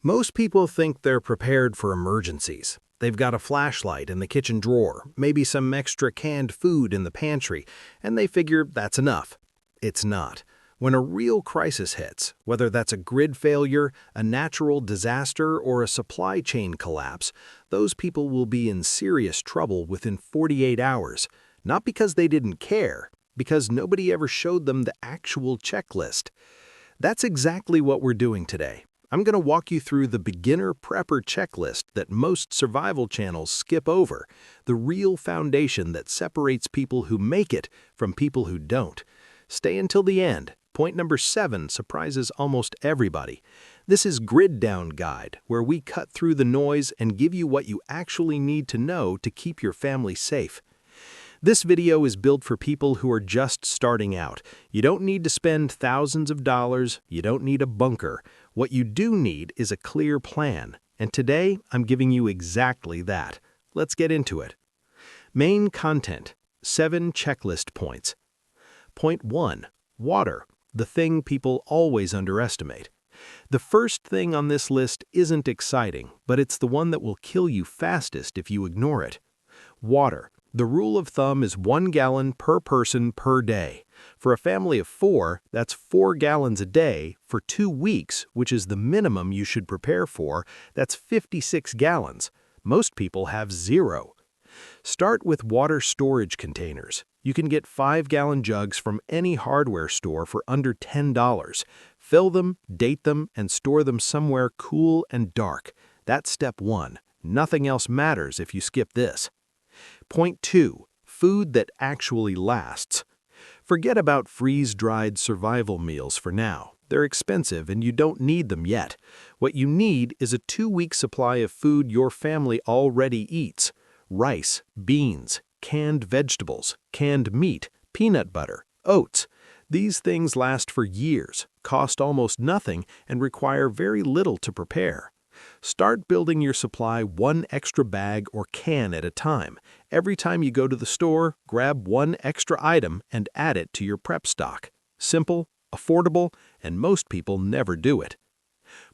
Most people think they're prepared for emergencies. They've got a flashlight in the kitchen drawer, maybe some extra canned food in the pantry, and they figure that's enough. It's not. When a real crisis hits, whether that's a grid failure, a natural disaster, or a supply chain collapse, those people will be in serious trouble within 48 hours. Not because they didn't care, because nobody ever showed them the actual checklist. That's exactly what we're doing today. I'm going to walk you through the beginner prepper checklist that most survival channels skip over, the real foundation that separates people who make it from people who don't. Stay until the end. Point number 7 surprises almost everybody. This is Grid Down Guide, where we cut through the noise and give you what you actually need to know to keep your family safe. This video is built for people who are just starting out. You don't need to spend thousands of dollars. You don't need a bunker. What you do need is a clear plan. And today, I'm giving you exactly that. Let's get into it. Main content: 7 checklist points. Point 1. Water, the thing people always underestimate. The first thing on this list isn't exciting, but it's the one that will kill you fastest if you ignore it. Water. The rule of thumb is 1 gallon per person per day. For a family of 4, that's 4 gallons a day. For 2 weeks, which is the minimum you should prepare for, that's 56 gallons. Most people have 0. Start with water storage containers. You can get 5-gallon jugs from any hardware store for under $10. Fill them, date them, and store them somewhere cool and dark. That's step 1. Nothing else matters if you skip this. Point 2. Food that actually lasts. Forget about freeze-dried survival meals for now. They're expensive and you don't need them yet. What you need is a 2-week supply of food your family already eats. Rice, beans, canned vegetables, canned meat, peanut butter, oats. These things last for years, cost almost nothing, and require very little to prepare. Start building your supply 1 extra bag or can at a time. Every time you go to the store, grab 1 extra item and add it to your prep stock. Simple, affordable, and most people never do it.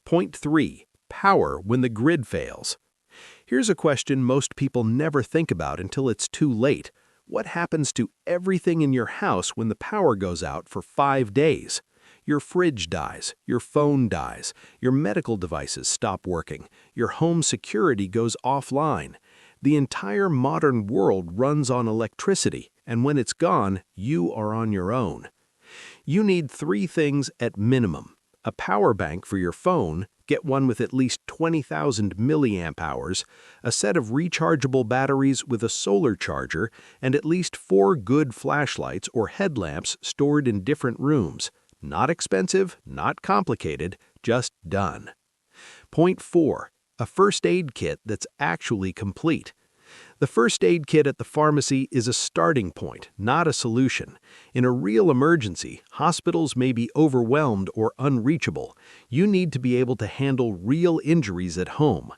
Point 3. Power when the grid fails. Here's a question most people never think about until it's too late. What happens to everything in your house when the power goes out for 5 days? Your fridge dies, your phone dies, your medical devices stop working, your home security goes offline. The entire modern world runs on electricity, and when it's gone, you are on your own. You need 3 things at minimum: a power bank for your phone, get one with at least 20,000 milliamp hours, a set of rechargeable batteries with a solar charger, and at least 4 good flashlights or headlamps stored in different rooms. Not expensive, not complicated, just done. Point 4. A first aid kit that's actually complete. The first aid kit at the pharmacy is a starting point, not a solution. In a real emergency, hospitals may be overwhelmed or unreachable. You need to be able to handle real injuries at home.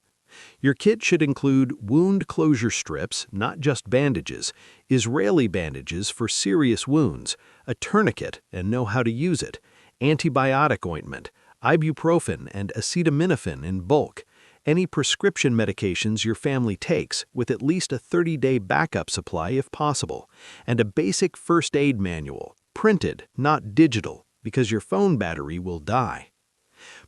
Your kit should include wound closure strips, not just bandages, Israeli bandages for serious wounds, a tourniquet and know how to use it, antibiotic ointment, ibuprofen and acetaminophen in bulk, any prescription medications your family takes with at least a 30-day backup supply if possible, and a basic first aid manual, printed, not digital, because your phone battery will die.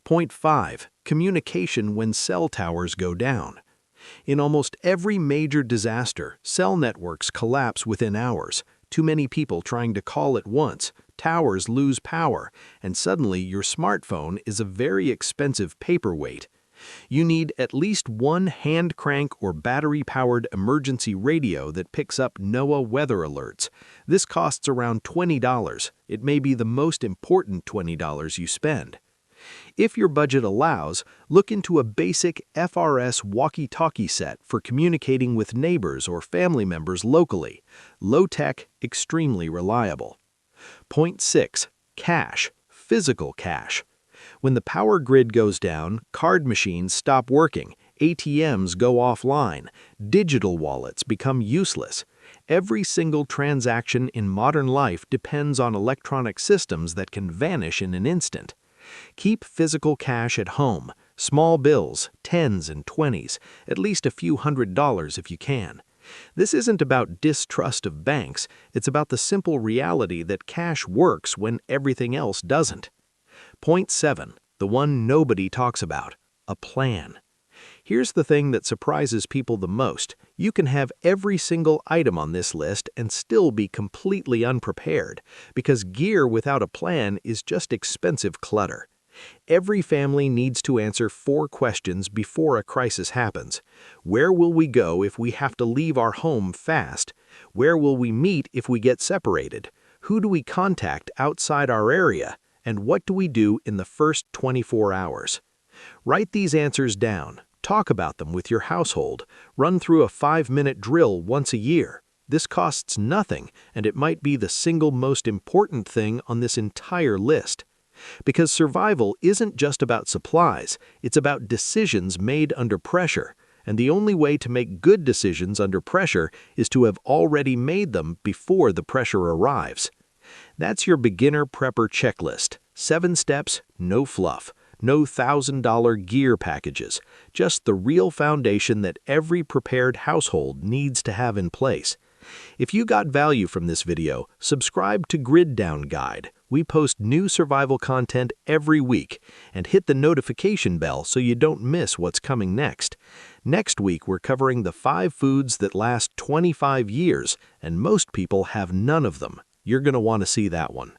Point 5. Communication when cell towers go down. In almost every major disaster, cell networks collapse within hours. Too many people trying to call at once, towers lose power, and suddenly your smartphone is a very expensive paperweight. You need at least 1 hand crank or battery-powered emergency radio that picks up NOAA weather alerts. This costs around $20. It may be the most important $20 you spend. If your budget allows, look into a basic FRS walkie-talkie set for communicating with neighbors or family members locally. Low-tech, extremely reliable. Point 6. Cash. Physical cash. When the power grid goes down, card machines stop working, ATMs go offline, digital wallets become useless. Every single transaction in modern life depends on electronic systems that can vanish in an instant. Keep physical cash at home. Small bills, 10s and 20s, at least a few $100s if you can. This isn't about distrust of banks, it's about the simple reality that cash works when everything else doesn't. Point 7, the one nobody talks about, a plan. Here's the thing that surprises people the most. You can have every single item on this list and still be completely unprepared, because gear without a plan is just expensive clutter. Every family needs to answer 4 questions before a crisis happens. Where will we go if we have to leave our home fast? Where will we meet if we get separated? Who do we contact outside our area? And what do we do in the first 24 hours? Write these answers down. Talk about them with your household. Run through a 5-minute drill once a year. This costs nothing, and it might be the single most important thing on this entire list. Because survival isn't just about supplies, it's about decisions made under pressure. And the only way to make good decisions under pressure is to have already made them before the pressure arrives. That's your beginner prepper checklist. 7 steps, no fluff. No $1,000 gear packages, just the real foundation that every prepared household needs to have in place. If you got value from this video, subscribe to Grid Down Guide. We post new survival content every week, and hit the notification bell so you don't miss what's coming next. Next week, we're covering the 5 foods that last 25 years, and most people have none of them. You're going to want to see that one.